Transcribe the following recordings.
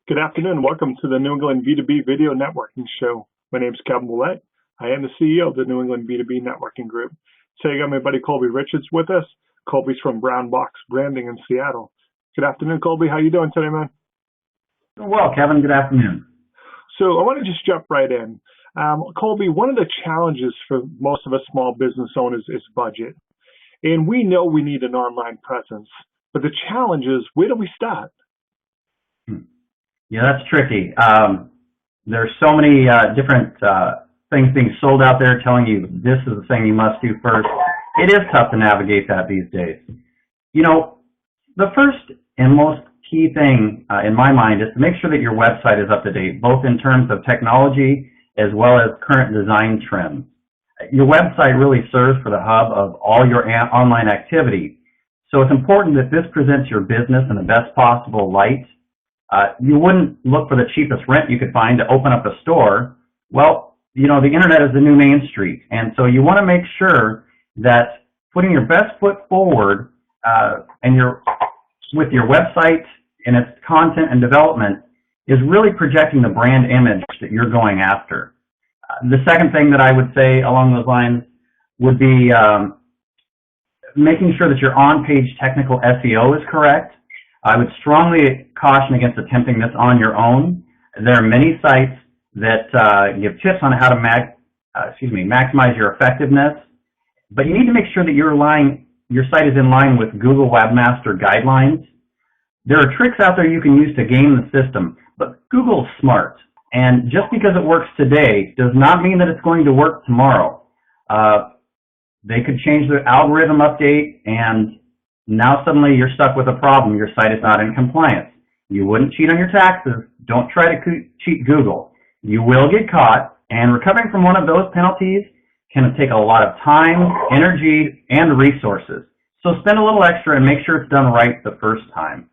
Good afternoon. Welcome to the New England B2B Video Networking Show. My name is Kevin Willett. I am the CEO of the New England B2B Networking Group. Today I got my buddy Colby Richards with us. Colby's from Brown Box Branding in Seattle. Good afternoon, Colby. How you doing today, man? Well, Kevin, good afternoon. So I want to just jump right in. Colby, one of the challenges for most of us small business owners is budget. And we know we need an online presence. But the challenge is, where do we start? Yeah, that's tricky. There's so many different things being sold out there telling you this is the thing you must do first. It is tough to navigate that these days. You know, the first and most key thing in my mind is to make sure that your website is up to date, both in terms of technology as well as current design trends. Your website really serves for the hub of all your online activity. So it's important that this presents your business in the best possible light. You wouldn't look for the cheapest rent you could find to open up a store. Well, you know, the internet is the new Main Street. And so you want to make sure that putting your best foot forward with your website and its content and development is really projecting the brand image that you're going after. The second thing that I would say along those lines would be making sure that your on-page technical SEO is correct. I would strongly caution against attempting this on your own. There are many sites that give tips on how to maximize your effectiveness, but you need to make sure that your site is in line with Google Webmaster Guidelines. There are tricks out there you can use to game the system, but Google's smart, and just because it works today does not mean that it's going to work tomorrow. They could change their algorithm update, and now suddenly you're stuck with a problem. Your site is not in compliance. You wouldn't cheat on your taxes. Don't try to cheat Google. You will get caught, and recovering from one of those penalties can take a lot of time, energy, and resources. So spend a little extra and make sure it's done right the first time.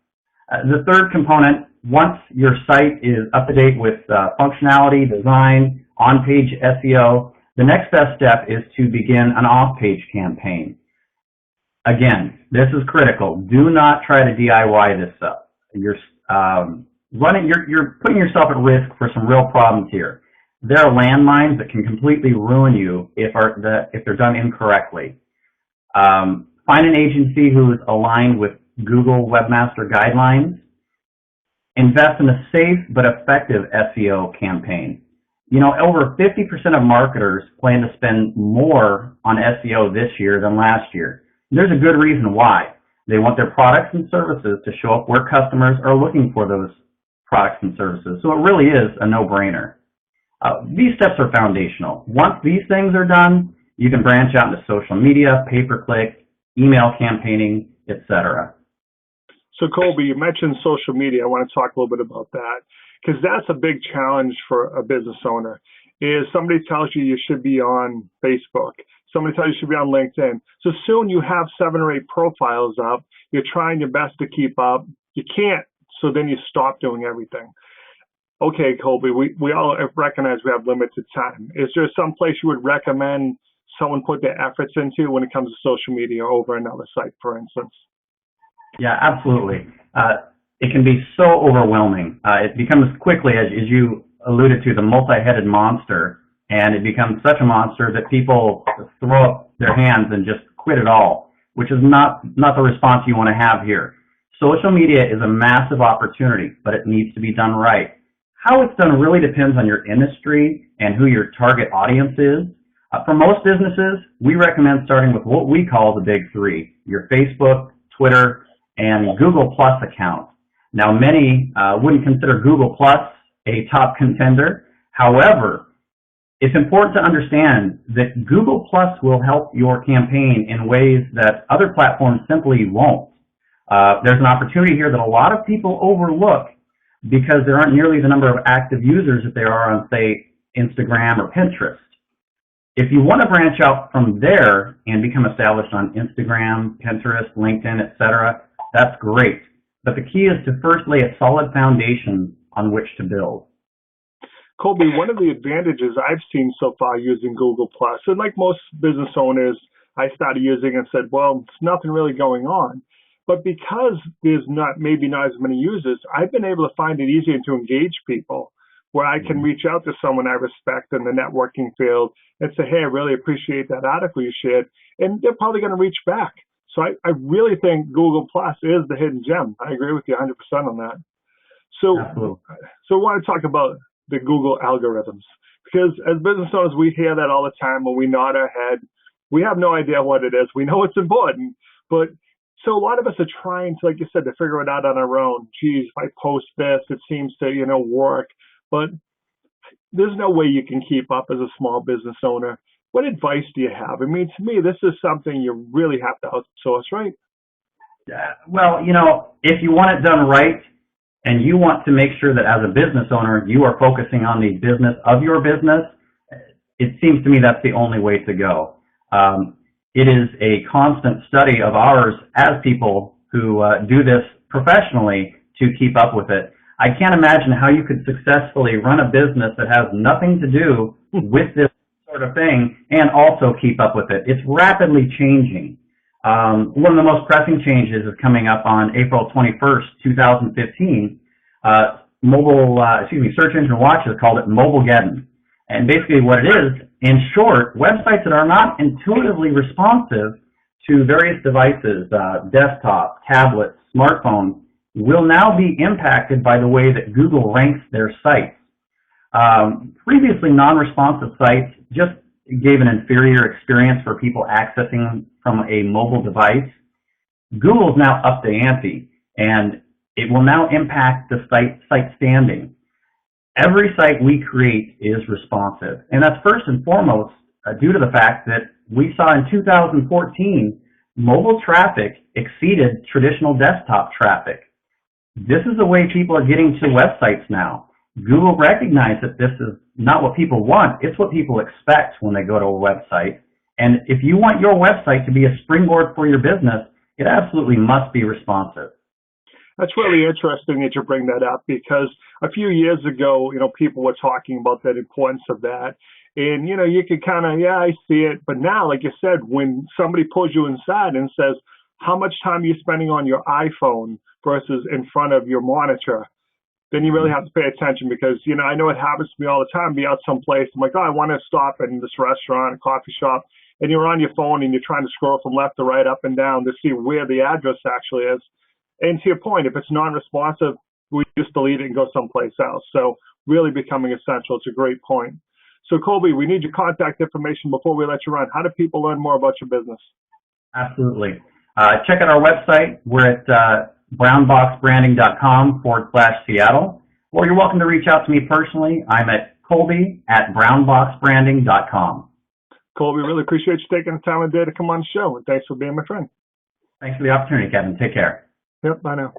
The third component, once your site is up to date with functionality, design, on-page SEO, the next best step is to begin an off-page campaign. Again, this is critical. Do not try to DIY this up. You're putting yourself at risk for some real problems here. There are landmines that can completely ruin you if they're done incorrectly. Find an agency who is aligned with Google Webmaster Guidelines. Invest in a safe but effective SEO campaign. You know, over 50% of marketers plan to spend more on SEO this year than last year. There's a good reason why. They want their products and services to show up where customers are looking for those products and services. So it really is a no-brainer. These steps are foundational. Once these things are done, you can branch out into social media, pay-per-click, email campaigning, etc. So Colby, you mentioned social media. I want to talk a little bit about that because that's a big challenge for a business owner. Is somebody tells you should be on Facebook. Somebody tells you should be on LinkedIn. So soon you have 7 or 8 profiles up. You're trying your best to keep up. You can't. So then you stop doing everything. Okay, Colby, we all recognize we have limited time. Is there some place you would recommend someone put their efforts into when it comes to social media over another site, for instance? Yeah, absolutely. It can be so overwhelming. It becomes quickly, as you alluded to, the multi-headed monster, and it becomes such a monster that people throw up their hands and just quit it all, which is not the response you want to have here. Social media is a massive opportunity, but it needs to be done right. How it's done really depends on your industry and who your target audience is. For most businesses, we recommend starting with what we call the big 3, your Facebook, Twitter, and Google Plus account. Now, many wouldn't consider Google Plus a top contender. However, it's important to understand that Google Plus will help your campaign in ways that other platforms simply won't. There's an opportunity here that a lot of people overlook because there aren't nearly the number of active users that there are on, say, Instagram or Pinterest. If you want to branch out from there and become established on Instagram, Pinterest, LinkedIn, etc., that's great. But the key is to first lay a solid foundation on which to build. Colby, one of the advantages I've seen so far using Google Plus, and like most business owners, I started using it and said, well, there's nothing really going on. But because there's maybe not as many users, I've been able to find it easier to engage people where I can reach out to someone I respect in the networking field and say, hey, I really appreciate that article you shared. And they're probably going to reach back. So I really think Google Plus is the hidden gem. I agree with you 100% on that. So, Absolutely. so I want to talk about the Google algorithms, because as business owners, we hear that all the time when we nod our head. We have no idea what it is. We know it's important, but so a lot of us are trying to, like you said, to figure it out on our own. Geez, if I post this, it seems to, work, but there's no way you can keep up as a small business owner. What advice do you have? I mean, to me, this is something you really have to outsource, right? Well, if you want it done right and you want to make sure that as a business owner, you are focusing on the business of your business, it seems to me that's the only way to go. It is a constant study of ours as people who do this professionally to keep up with it. I can't imagine how you could successfully run a business that has nothing to do with this sort of thing and also keep up with it. It's rapidly changing. One of the most pressing changes is coming up on April 21st, 2015. Search Engine Watch has called it Mobilegeddon. And basically what it is, in short, websites that are not intuitively responsive to various devices, desktop, tablets, smartphones, will now be impacted by the way that Google ranks their sites. Previously, non-responsive sites just gave an inferior experience for people accessing from a mobile device. Google's now up the ante, and it will now impact the site standing. Every site we create is responsive, and that's first and foremost due to the fact that we saw in 2014 mobile traffic exceeded traditional desktop traffic. This is the way people are getting to websites now. Google recognized that this is not what people want, it's what people expect when they go to a website. And if you want your website to be a springboard for your business, it absolutely must be responsive. That's really interesting that you bring that up, because a few years ago, people were talking about the importance of that. And, you could kind of, yeah, I see it. But now, like you said, when somebody pulls you inside and says, how much time are you spending on your iPhone versus in front of your monitor, then you really have to pay attention, because, I know it happens to me all the time, be out someplace. I'm like, oh, I want to stop in this restaurant, coffee shop. And you're on your phone and you're trying to scroll from left to right, up and down to see where the address actually is. And to your point, if it's non-responsive, we just delete it and go someplace else. So really becoming essential. It's a great point. So Colby, we need your contact information before we let you run. How do people learn more about your business? Absolutely. Check out our website. We're at brownboxbranding.com/Seattle. Or you're welcome to reach out to me personally. I'm at Colby@brownboxbranding.com. Colby, really appreciate you taking the time of day to come on the show. And thanks for being my friend. Thanks for the opportunity, Kevin. Take care. Yep, bye now.